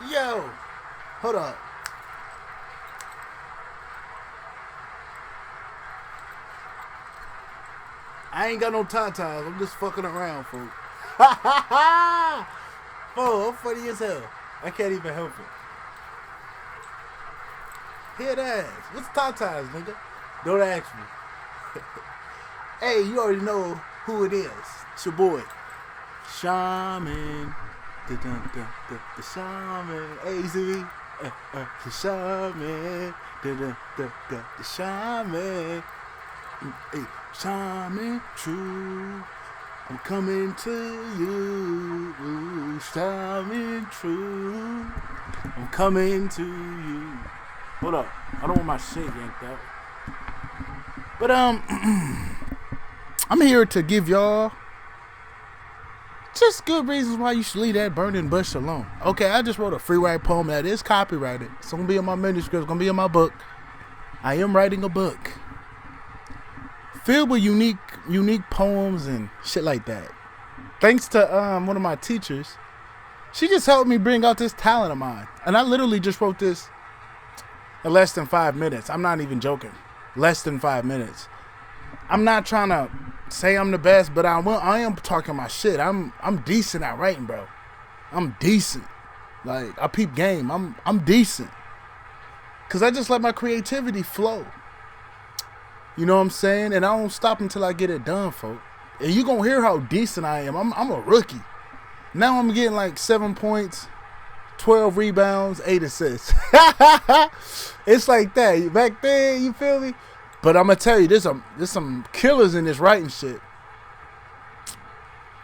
Yo, hold up. I ain't got no tatas. I'm just fucking around, fool. Fool, I'm funny as hell. I can't even help it. Hear that? What's tatas, nigga? Don't ask me. Hey, you already know who it is. It's your boy, Shaman. The Shaman. Hey, you see me? The Shaman. The Shaman. Hey, Shaman, true. I'm coming to you. Shaman, true. I'm coming to you. Hold up. I don't want my shit yanked out. But, I'm here to give y'all just good reasons why you should leave that burning bush alone. Okay, I just wrote a Freewrite poem that is copyrighted. It's going to be in my manuscript. It's going to be in my book. I am writing a book filled with unique poems and shit like that. Thanks to one of my teachers. She just helped me bring out this talent of mine. And I literally just wrote this in less than 5 minutes. I'm not even joking. Less than 5 minutes. I'm not trying to say I'm the best, but I am talking my shit. I'm decent at writing, bro. I'm decent. Like, I peep game. I'm decent. Cause I just let my creativity flow. You know what I'm saying? And I don't stop until I get it done, folks. And you gonna hear how decent I am. I'm a rookie. Now I'm getting like 7 points, 12 rebounds, 8 assists. It's like that. Back then, you feel me? But I'm gonna tell you, there's some killers in this writing shit.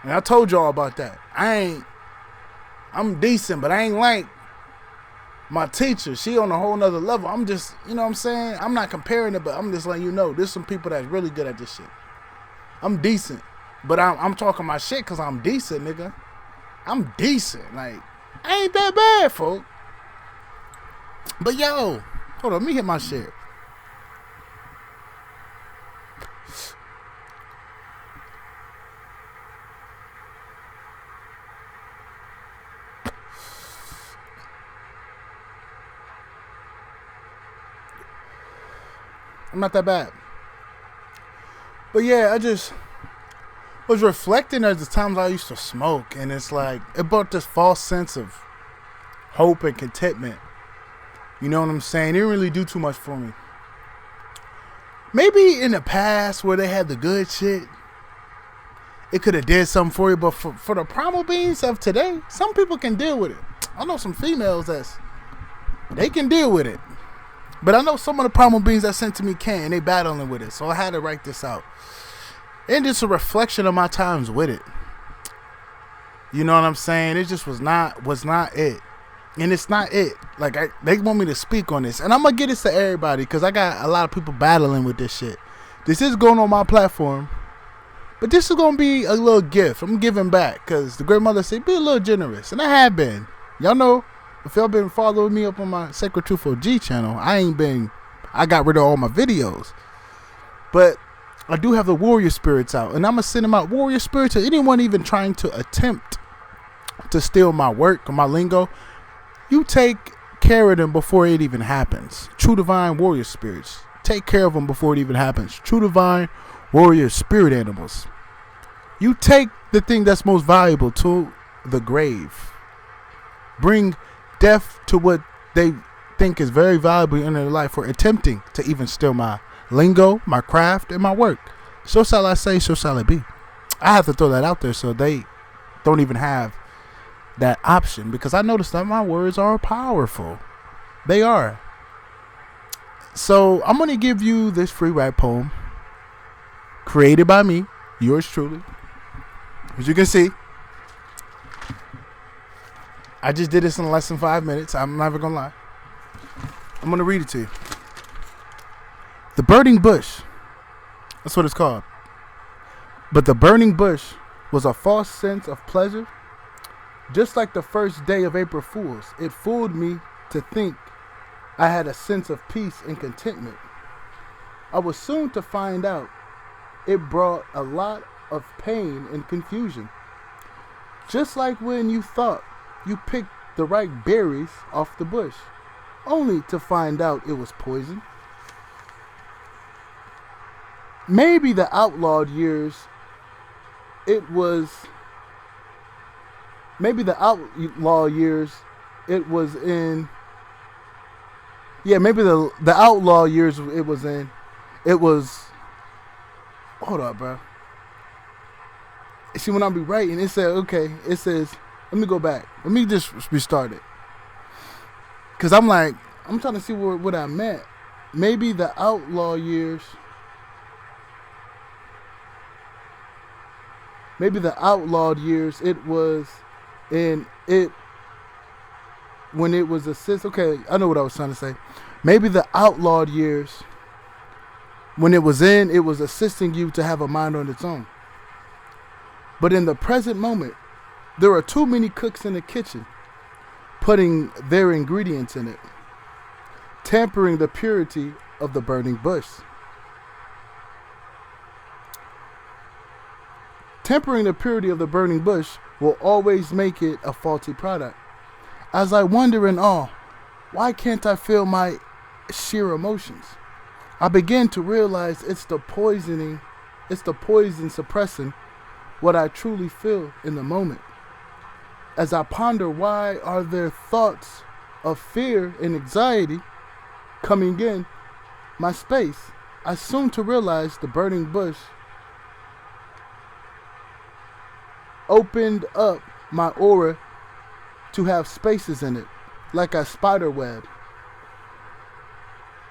And I told y'all about that. I'm decent, but I ain't like my teacher. She on a whole nother level. I'm just, you know what I'm saying? I'm not comparing it, but I'm just letting you know, there's some people that's really good at this shit. I'm decent, but I'm talking my shit because I'm decent, nigga. I'm decent. Like, I ain't that bad, folk. But yo, hold on, let me hit my shit. I'm not that bad. But yeah, I just was reflecting at the times I used to smoke, and it's like, it brought this false sense of hope and contentment. You know what I'm saying? It didn't really do too much for me. Maybe in the past where they had the good shit, it could have did something for you, but for the primal beings of today, some people can deal with it. I know some females they can deal with it. But I know some of the primal beings that sent to me can't, and they battling with it. So I had to write this out. And just a reflection of my times with it. You know what I'm saying? It just was not it. And it's not it. Like, they want me to speak on this. And I'm going to get this to everybody because I got a lot of people battling with this shit. This is going on my platform. But this is going to be a little gift. I'm giving back because the great mother said, be a little generous. And I have been. Y'all know. If y'all been following me up on my Sacred Truth OG channel, I got rid of all my videos. But I do have the warrior spirits out. And I'm going to send them out warrior spirits to anyone even trying to attempt to steal my work or my lingo. You take care of them before it even happens. True divine warrior spirits. Take care of them before it even happens. True divine warrior spirit animals. You take the thing that's most valuable to the grave. Bring death to what they think is very valuable in their life for attempting to even steal my lingo, my craft, and my work. So shall I say, so shall it be. I have to throw that out there so they don't even have that option, because I noticed that my words are powerful. They are. So I'm going to give you this Freewrite poem created by me, yours truly. As you can see, I just did this in less than 5 minutes. I'm never going to lie. I'm going to read it to you. The burning bush. That's what it's called. But the burning bush was a false sense of pleasure. Just like the first day of April Fool's, it fooled me to think I had a sense of peace and contentment. I was soon to find out it brought a lot of pain and confusion. Just like when you thought you picked the right berries off the bush, only to find out it was poison. Maybe the outlawed years, it was maybe the outlaw years, it was in. Yeah, maybe the outlaw years it was in. It was. Hold up, bro. See, when I be writing, it said, okay, it says, let me go back. Let me just restart it. Because I'm trying to see what I meant. Maybe the outlaw years. Maybe the outlawed years, it was in it. When it was okay, I know what I was trying to say. Maybe the outlawed years, when it was assisting you to have a mind on its own. But in the present moment, there are too many cooks in the kitchen putting their ingredients in it, tampering the purity of the burning bush. Tempering the purity of the burning bush will always make it a faulty product. As I wonder in awe, why can't I feel my sheer emotions? I begin to realize it's the poison suppressing what I truly feel in the moment. As I ponder why are there thoughts of fear and anxiety coming in my space, I soon to realize the burning bush opened up my aura to have spaces in it, like a spider web,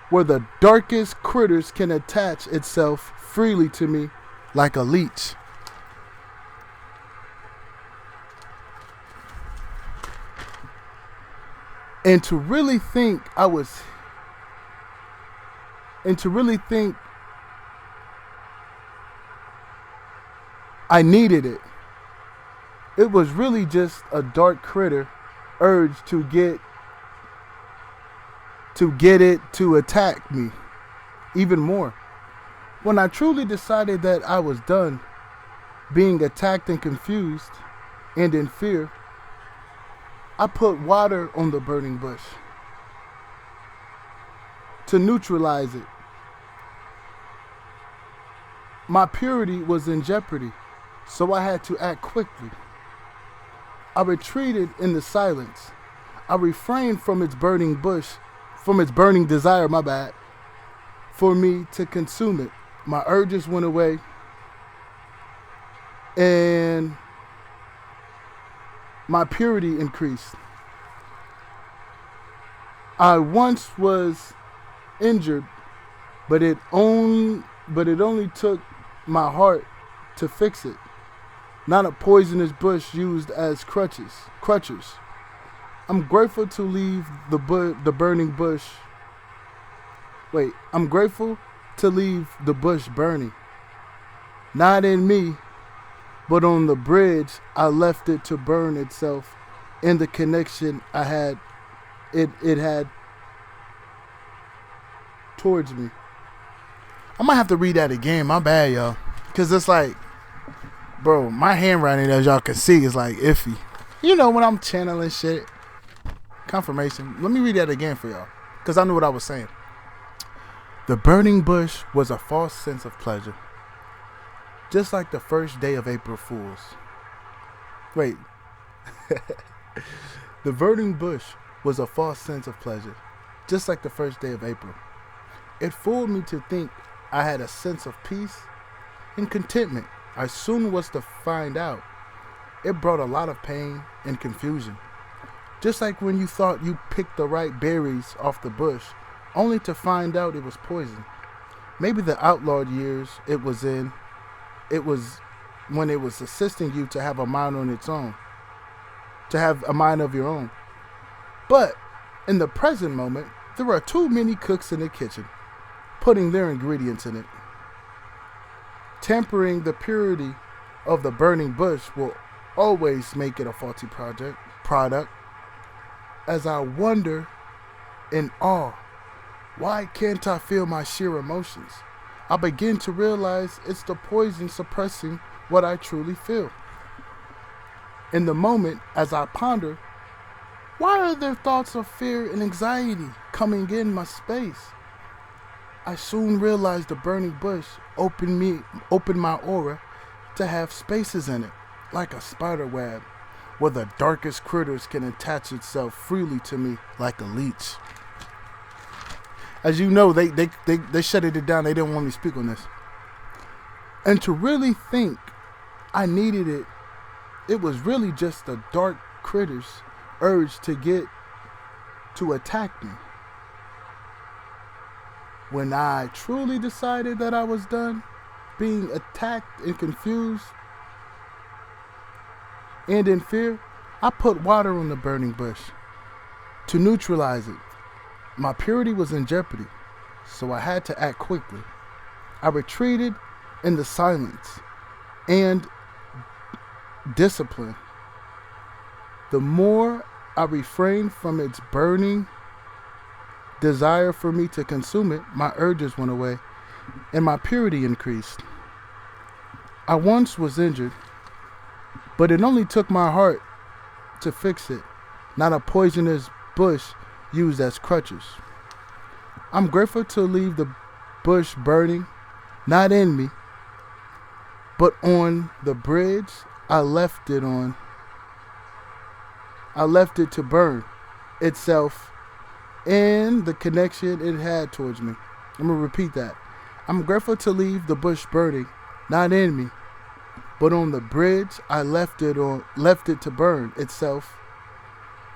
where the darkest critters can attach itself freely to me like a leech. And to really think I needed it. It was really just a dark critter urge to get it to attack me even more. When I truly decided that I was done being attacked and confused and in fear, I put water on the burning bush to neutralize it. My purity was in jeopardy, so I had to act quickly. I retreated in the silence. I refrained from its burning desire, for me to consume it. My urges went away, and my purity increased. I once was injured, but it only took my heart to fix it. Not a poisonous bush used as crutches. I'm grateful to leave the burning bush. I'm grateful to leave the bush burning. Not in me, but on the bridge I left it to burn itself in the connection it had towards me. I might have to read that again, my bad, y'all. Cause it's like, bro, my handwriting, as y'all can see, is like iffy. You know, when I'm channeling shit. Confirmation. Let me read that again for y'all, cause I knew what I was saying. The burning bush was a false sense of pleasure. Just like the first day of April Fools. The burning bush was a false sense of pleasure. Just like the first day of April. It fooled me to think I had a sense of peace and contentment. I soon was to find out it brought a lot of pain and confusion. Just like when you thought you picked the right berries off the bush, only to find out it was poison. Maybe the outlawed years it was when it was assisting you to have a mind on its own, to have a mind of your own. But in the present moment, there are too many cooks in the kitchen, putting their ingredients in it. Tampering the purity of the burning bush will always make it a faulty product. As I wonder in awe, why can't I feel my sheer emotions? I begin to realize it's the poison suppressing what I truly feel. In the moment, as I ponder Why are there thoughts of fear and anxiety coming in my space? I soon realized the burning bush opened my aura to have spaces in it, like a spider web, where the darkest critters can attach itself freely to me like a leech. As you know, they shut it down. They didn't want me to speak on this. And to really think I needed it, it was really just the dark critters' urge to attack me. When I truly decided that I was done being attacked and confused and in fear, I put water on the burning bush to neutralize it. My purity was in jeopardy, so I had to act quickly. I retreated in the silence and discipline. The more I refrained from its burning desire for me to consume it, my urges went away and my purity increased. I once was injured, but it only took my heart to fix it, not a poisonous bush used as crutches. I'm grateful to leave the bush burning, not in me, but on the bridge I left it on. I left it to burn itself and the connection it had towards me. I'm going to repeat that. I'm grateful to leave the bush burning, not in me, but on the bridge I left it to burn itself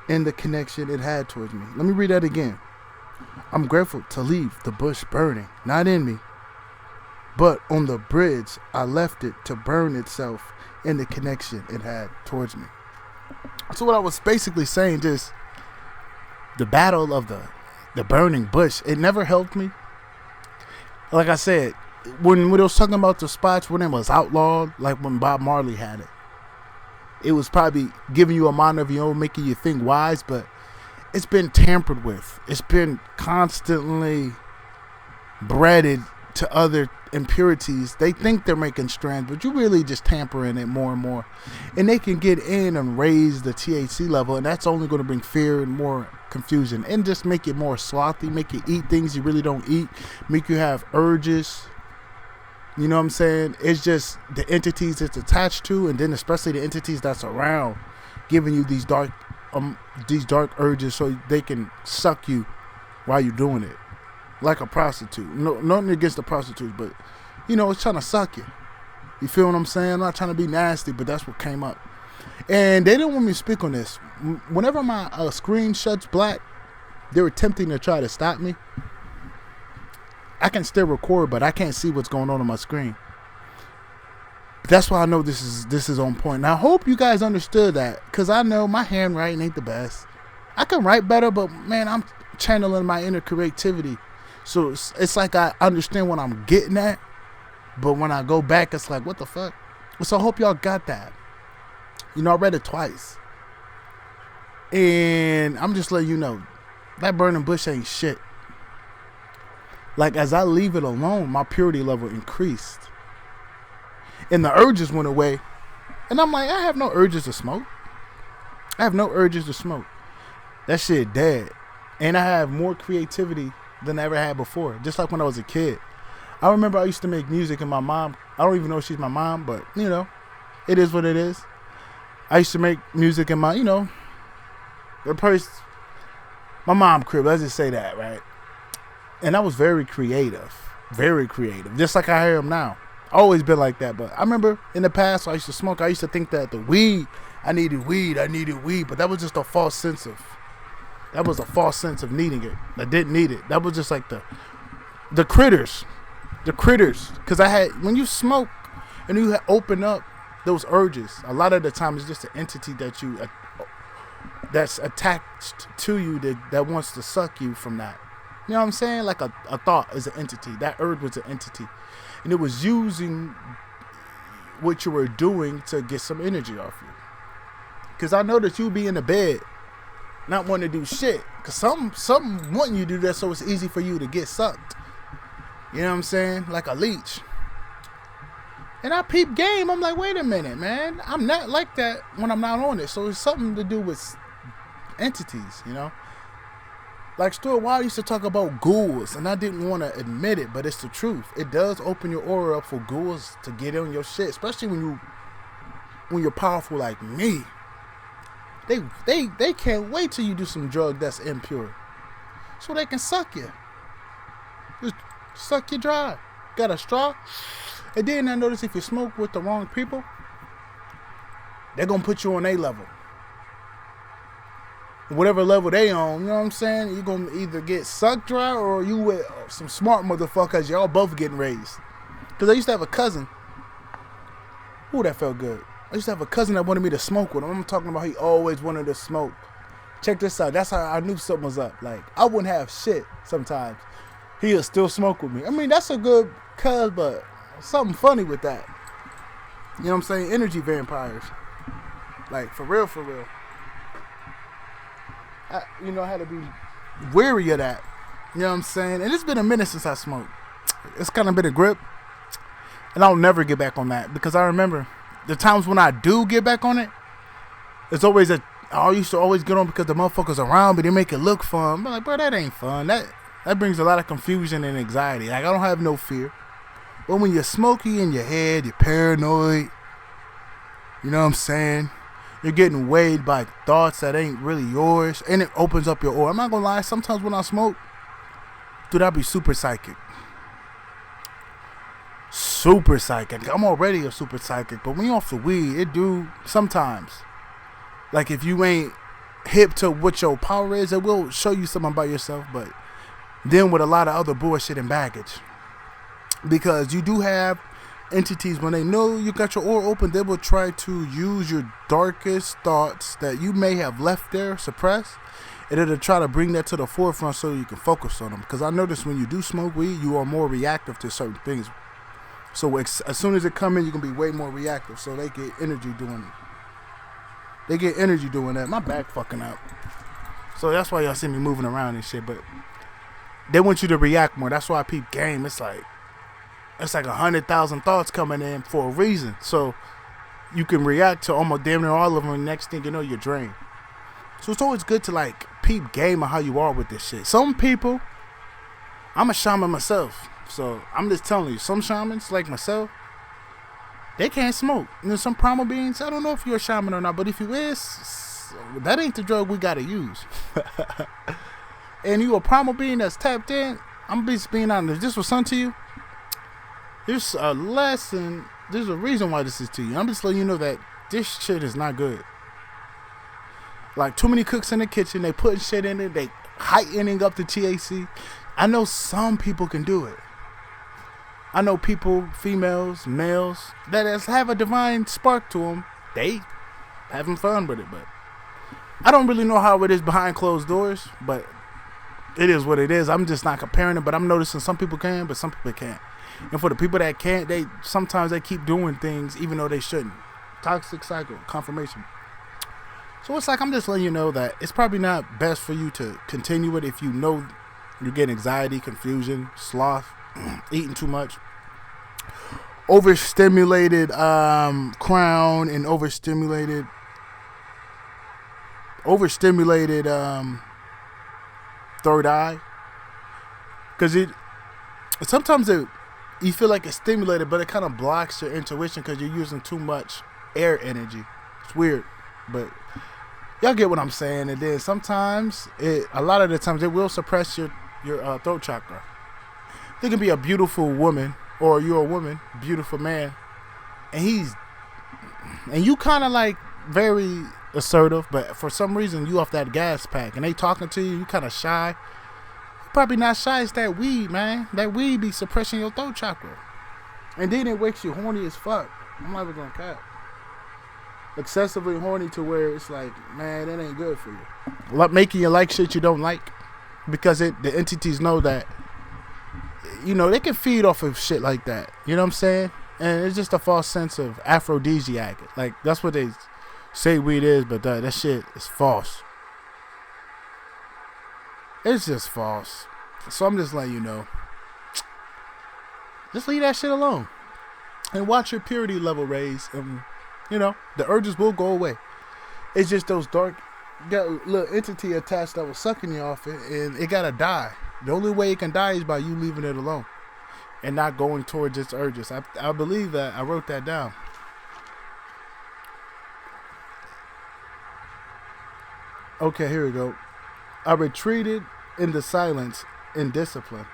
and the connection it had towards me. Let me read that again. I'm grateful to leave the bush burning, not in me, but on the bridge I left it to burn itself and the connection it had towards me. So what I was basically saying, just the battle of the burning bush, it never helped me. Like I said, when it was talking about the spots when it was outlawed, like when Bob Marley had it, it was probably giving you a mind of your own, making you think wise, but it's been tampered with. It's been constantly breaded to other impurities. They think they're making strands, but you really just tampering it more and more. And they can get in and raise the THC level, and that's only going to bring fear and more confusion and just make it more slothy, make you eat things you really don't eat, make you have urges. You know what I'm saying? It's just the entities it's attached to, and then especially the entities that's around, giving you these dark urges so they can suck you while you're doing it. Like a prostitute. No, nothing against the prostitutes, but you know, it's trying to suck you. You feel what I'm saying? I'm not trying to be nasty, but that's what came up. And they didn't want me to speak on this. Whenever my screen shuts black, they're attempting to try to stop me. I can still record, but I can't see what's going on my screen. That's why I know this is on point. Now, I hope you guys understood that, because I know my handwriting ain't the best. I can write better, but man, I'm channeling my inner creativity. So it's like I understand what I'm getting at, but when I go back, it's like, what the fuck? So I hope y'all got that. You know, I read it twice. And I'm just letting you know, that burning bush ain't shit. Like, as I leave it alone, my purity level increased. And the urges went away. And I'm like, I have no urges to smoke. I have no urges to smoke. That shit dead. And I have more creativity than I ever had before. Just like when I was a kid. I remember I used to make music, and my mom, I don't even know if she's my mom, but, you know, it is what it is. I used to make music in my, you know, my mom crib, let's just say that, right? And I was very creative, just like I am now. Always been like that, but I remember in the past, I used to smoke. I used to think that I needed weed, but that was just a false sense of needing it. I didn't need it. That was just like the critters, because when you smoke and you open up those urges, a lot of the time it's just an entity that's attached to you that wants to suck you from that. You know what I'm saying? Like a thought is an entity. That urge was an entity. And it was using what you were doing to get some energy off you. Because I know that you be in the bed not wanting to do shit. Because some wanting you to do that so it's easy for you to get sucked. You know what I'm saying? Like a leech. And I peep game. I'm like, wait a minute, man. I'm not like that when I'm not on it. So it's something to do with entities, you know. Like Stuart Wilde used to talk about ghouls, and I didn't want to admit it, but it's the truth. It does open your aura up for ghouls to get on your shit, especially when you're powerful like me. They can't wait till you do some drug that's impure, so they can suck you. Just suck you dry. Got a straw, and then I notice if you smoke with the wrong people, they're gonna put you on a level. Whatever level they on, you know what I'm saying? You're gonna either get sucked dry or you with some smart motherfuckers. Y'all both getting raised. Cause I used to have a cousin. Ooh, that felt good. I used to have a cousin that wanted me to smoke with him. I'm talking about he always wanted to smoke. Check this out. That's how I knew something was up. Like, I wouldn't have shit sometimes. He'll still smoke with me. I mean, that's a good cuz, but something funny with that. You know what I'm saying? Energy vampires. Like, for real, for real. I had to be wary of that. You know what I'm saying? And it's been a minute since I smoked. It's kind of been a grip. And I'll never get back on that. Because I remember the times when I do get back on it, it's always I used to always get on because the motherfuckers around me, they make it look fun. I'm like, bro, that ain't fun. That brings a lot of confusion and anxiety. Like, I don't have no fear. But when you're smoky in your head, you're paranoid. You know what I'm saying? You're getting weighed by thoughts that ain't really yours. And it opens up your aura. I'm not going to lie. Sometimes when I smoke, dude, I'll be super psychic. Super psychic. I'm already a super psychic. But when you're off the weed, it do sometimes. Like, if you ain't hip to what your power is, it will show you something about yourself. But then with a lot of other bullshit and baggage. Because you do have entities, when they know you got your aura open, they will try to use your darkest thoughts that you may have left there, suppressed, and it'll try to bring that to the forefront so you can focus on them. Because I noticed when you do smoke weed, you are more reactive to certain things. So as soon as it come in, you can be way more reactive. So they get energy doing it. They get energy doing that. My back fucking up. So that's why y'all see me moving around and shit. But they want you to react more. That's why I peep game. It's like 100,000 thoughts coming in for a reason. So you can react to almost damn near all of them, and next thing you know, you're drained. So it's always good to like peep game on how you are with this shit. Some people, I'm a shaman myself, so I'm just telling you, some shamans like myself, they can't smoke. And there's some primal beings, I don't know if you're a shaman or not, but if you is, that ain't the drug we gotta use. And you a primal being that's tapped in, I'm just being honest. If this was sent to you, there's a lesson, there's a reason why this is to you. I'm just letting you know that this shit is not good. Like, too many cooks in the kitchen, they putting shit in it, they heightening up the THC. I know some people can do it. I know people, females, males, that have a divine spark to them. They having fun with it, but I don't really know how it is behind closed doors, but it is what it is. I'm just not comparing it, but I'm noticing some people can, but some people can't. And for the people that can't, sometimes they keep doing things even though they shouldn't. Toxic cycle, confirmation. So it's like, I'm just letting you know that it's probably not best for you to continue it if you know you get anxiety, confusion, sloth, eating too much, overstimulated crown, and overstimulated third eye. Because sometimes you feel like it's stimulated, but it kind of blocks your intuition because you're using too much air energy. It's weird, but y'all get what I'm saying. And then sometimes, a lot of the times, it will suppress your throat chakra. There can be a beautiful woman, or you're a woman, beautiful man, and you kind of like very assertive, but for some reason you off that gas pack, and they talking to you, you kind of shy. Probably not shy, it's that weed, man. That weed be suppressing your throat chakra. And then it makes you horny as fuck. I'm not even gonna cap. Excessively horny to where it's like, man, that ain't good for you. Like making you like shit you don't like. Because the entities know that, they can feed off of shit like that. You know what I'm saying? And it's just a false sense of aphrodisiac. Like, that's what they say weed is, but that shit is false. It's just false. So I'm just letting you know. Just leave that shit alone. And watch your purity level raise. And, the urges will go away. It's just those dark got a little entity attached that was sucking you off it, and it gotta die. The only way it can die is by you leaving it alone and not going towards its urges. I believe that. I wrote that down. Okay, here we go. I retreated in the silence and discipline.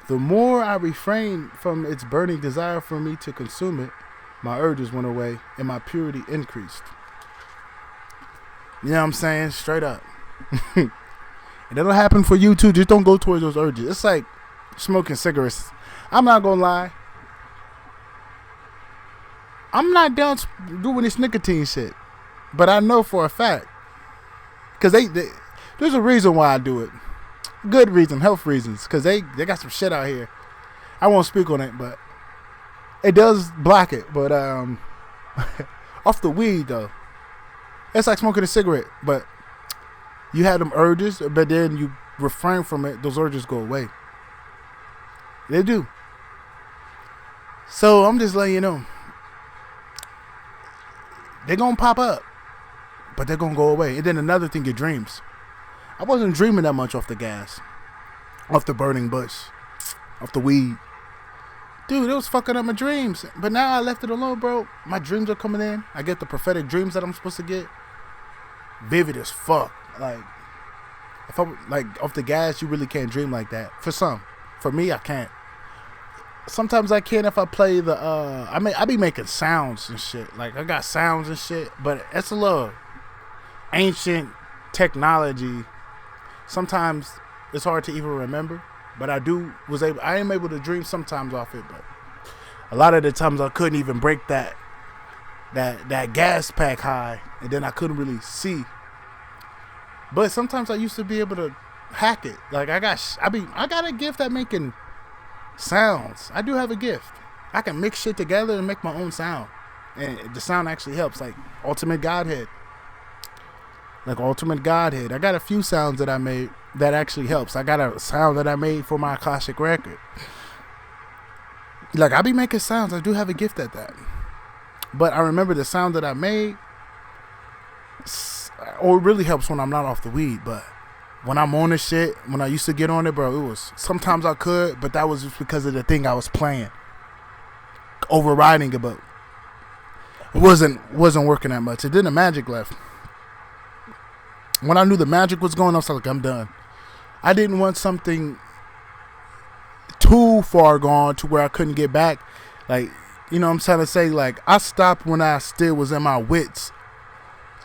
The more I refrained from its burning desire for me to consume it, my urges went away and my purity increased. You know what I'm saying? Straight up. And that'll happen for you too. Just don't go towards those urges. It's like smoking cigarettes. I'm not gonna lie. I'm not down doing this nicotine shit. But I know for a fact. Because there's a reason why I do it. Good reason, health reasons. Because they got some shit out here. I won't speak on it, but it does block it. But off the weed though. It's like smoking a cigarette, but you have them urges, but then you refrain from it. Those urges go away. They do. So I'm just letting you know. They're going to pop up, but they're going to go away. And then another thing, your dreams. I wasn't dreaming that much off the gas, off the burning bush, off the weed. Dude, it was fucking up my dreams. But now I left it alone, bro. My dreams are coming in. I get the prophetic dreams that I'm supposed to get. Vivid as fuck. Like, if I'm like off the gas, you really can't dream like that. For some. For me, I can't. Sometimes I can if I play the I be making sounds and shit. Like I got sounds and shit, but it's a little ancient technology. Sometimes it's hard to even remember. But I am able to dream sometimes off it, but a lot of the times I couldn't even break that gas pack high, and then I couldn't really see. But sometimes I used to be able to hack it. Like I got a gift at making sounds. I do have a gift. I can mix shit together and make my own sound, and the sound actually helps. Like Ultimate Godhead. I got a few sounds that I made that actually helps. I got a sound that I made for my classic record. Like I be making sounds. I do have a gift at that. But I remember the sound that I made, or it really helps when I'm not off the weed. But when I'm on this shit, when I used to get on it, bro, it was sometimes I could, but that was just because of the thing I was playing, overriding it. But it wasn't working that much. And then the magic left. When I knew the magic was going, I was like, I'm done. I didn't want something too far gone to where I couldn't get back. Like, you know what I'm trying to say? Like, I stopped when I still was in my wits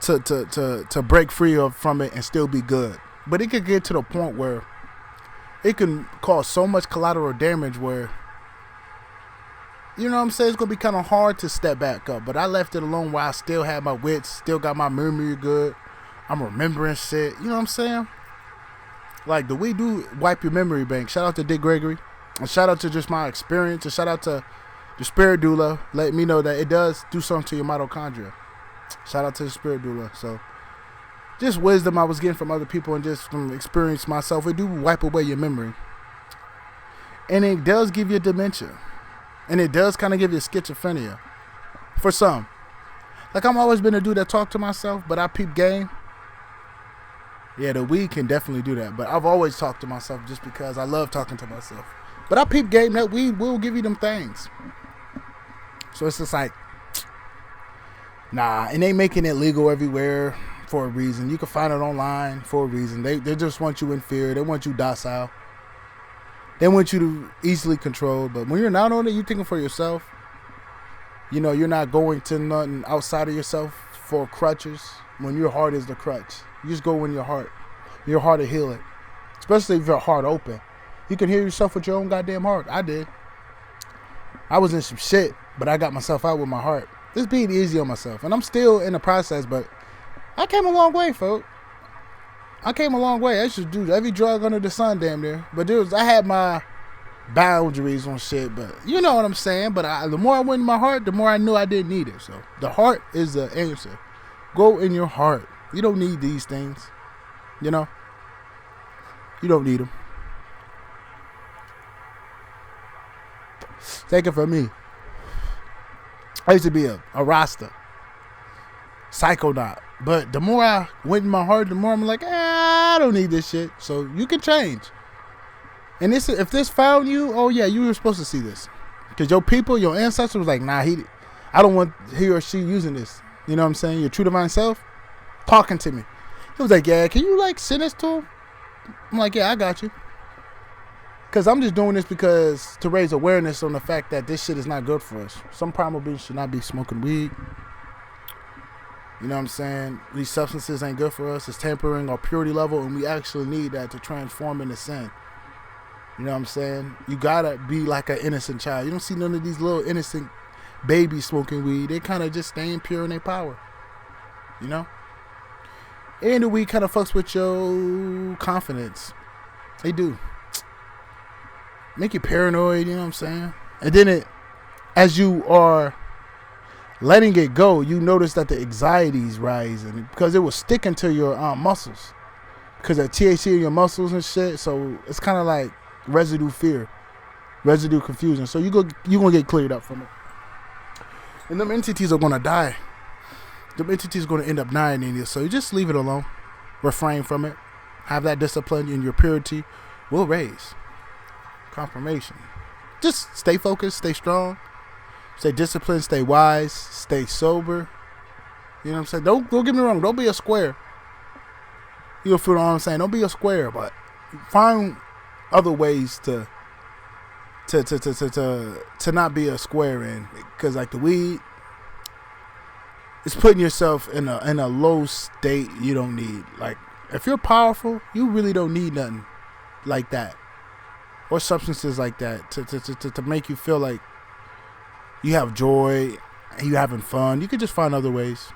to break free from it and still be good. But it could get to the point where it can cause so much collateral damage where, you know what I'm saying, it's going to be kind of hard to step back up. But I left it alone while I still had my wits, still got my memory good. I'm remembering shit. You know what I'm saying? Like, the weed do wipe your memory bank. Shout out to Dick Gregory. And shout out to just my experience. And shout out to the Spirit Doula letting me know that it does do something to your mitochondria. Shout out to the Spirit Doula. So, just wisdom I was getting from other people and just from experience myself. It do wipe away your memory. And it does give you dementia. And it does kind of give you schizophrenia. For some. Like, I'm always been a dude that talk to myself, but I peep game. Yeah, the weed can definitely do that. But I've always talked to myself just because I love talking to myself. But I peep game, that weed will give you them things. So it's just like, nah. And they making it legal everywhere for a reason. You can find it online for a reason. They just want you in fear. They want you docile. They want you to easily control. But when you're not on it, you're thinking for yourself. You know, you're not going to nothing outside of yourself for crutches. When your heart is the crutch. You just go in your heart will heal it. Especially if your heart open. You can heal yourself with your own goddamn heart. I did. I was in some shit, but I got myself out with my heart. Just being easy on myself. And I'm still in the process, but I came a long way, folks. I came a long way. I used to do every drug under the sun damn near. But I had my boundaries on shit, but you know what I'm saying. But the more I went in my heart, the more I knew I didn't need it. So the heart is the answer. Go in your heart. You don't need these things. You know? You don't need them. Take it from me. I used to be a Rasta. Psychonaut. But the more I went in my heart, the more I'm like, I don't need this shit. So you can change. And if this found you, oh yeah, you were supposed to see this. Because your people, your ancestors was like, nah, I don't want he or she using this. You know what I'm saying? Your true divine self talking to me. He was like, yeah, can you like send this to him? I'm like, yeah, I got you. Because I'm just doing this because to raise awareness on the fact that this shit is not good for us. Some primal beings should not be smoking weed. You know what I'm saying? These substances ain't good for us. It's tempering our purity level, and we actually need that to transform into sin. You know what I'm saying? You gotta be like an innocent child. You don't see none of these little innocent babies smoking weed. They kind of just staying pure in their power. You know? And the weed kind of fucks with your confidence. They do. Make you paranoid, you know what I'm saying? And then as you are letting it go, you notice that the anxiety's rising because it was sticking to your muscles. Because of THC in your muscles and shit. So it's kind of like residue fear, residue confusion. So you're gonna get cleared up from it. And them entities are gonna die. Them entities are gonna end up dying in you. So you just leave it alone. Refrain from it. Have that discipline, and your purity will raise. Confirmation. Just stay focused, stay strong, stay disciplined, stay wise, stay sober. You know what I'm saying? Don't get me wrong. Don't be a square. You'll feel what I'm saying. Don't be a square, but find other ways to not be a square in, because like the weed, it's putting yourself in a low state you don't need. Like if you're powerful, you really don't need nothing like that. Or substances like that to make you feel like you have joy and you having fun. You could just find other ways.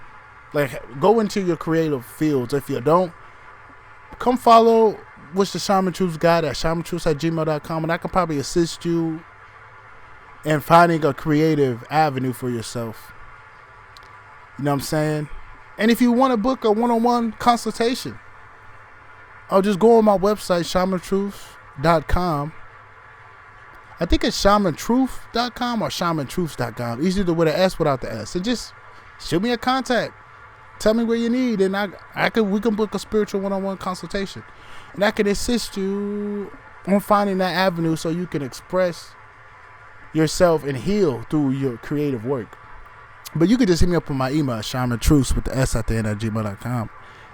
Like go into your creative fields. If you don't, come follow what's the Shaman Truths guide at shamantruths@gmail.com, and I can probably assist you in finding a creative avenue for yourself. You know what I'm saying? And if you want to book a one-on-one consultation, I'll just go on my website, shamantruths.com. I think it's shamantruth.com or shamantruths.com. Easier with an S without the S. And just shoot me a contact. Tell me what you need, and we can book a spiritual one-on-one consultation. And I can assist you on finding that avenue so you can express yourself and heal through your creative work. But you can just hit me up on my email, shamantruths with the S at the end at gmail.com.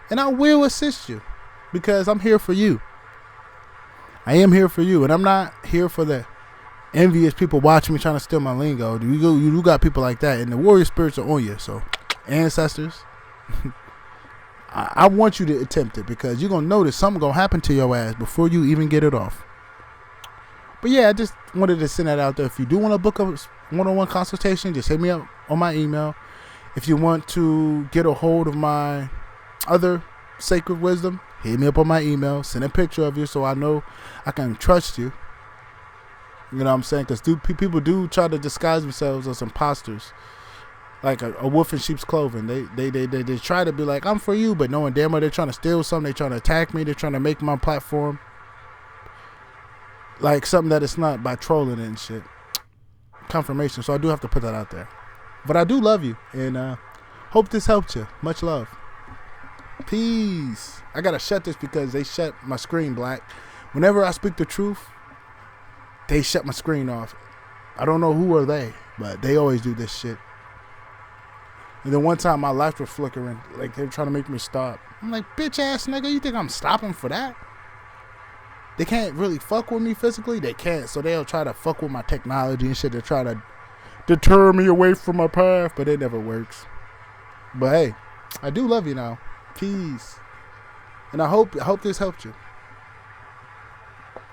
And I will assist you because I'm here for you. I am here for you, and I'm not here for the envious people watching me trying to steal my lingo. You got people like that, and the warrior spirits are on you. So, ancestors, I want you to attempt it because you're going to notice something going to happen to your ass before you even get it off. But yeah, I just wanted to send that out there. If you do want to book a one-on-one consultation, just hit me up on my email. If you want to get a hold of my other sacred wisdom, hit me up on my email. Send a picture of you so I know I can trust you. You know what I'm saying? Because people do try to disguise themselves as imposters. Like a wolf in sheep's clothing. They try to be like, I'm for you, but knowing damn well they're trying to steal something. They're trying to attack me. They're trying to make my platform like something that it's not by trolling and shit. Confirmation. So I do have to put that out there. But I do love you. And hope this helped you. Much love. Peace. I gotta shut this because they shut my screen black. Whenever I speak the truth, they shut my screen off. I don't know who are they, but they always do this shit. And then one time my lights were flickering, like they were trying to make me stop. I'm like, bitch ass nigga, you think I'm stopping for that? They can't really fuck with me physically. They can't, so they'll try to fuck with my technology and shit to try to deter me away from my path, but it never works. But hey, I do love you now. Peace. And I hope this helped you.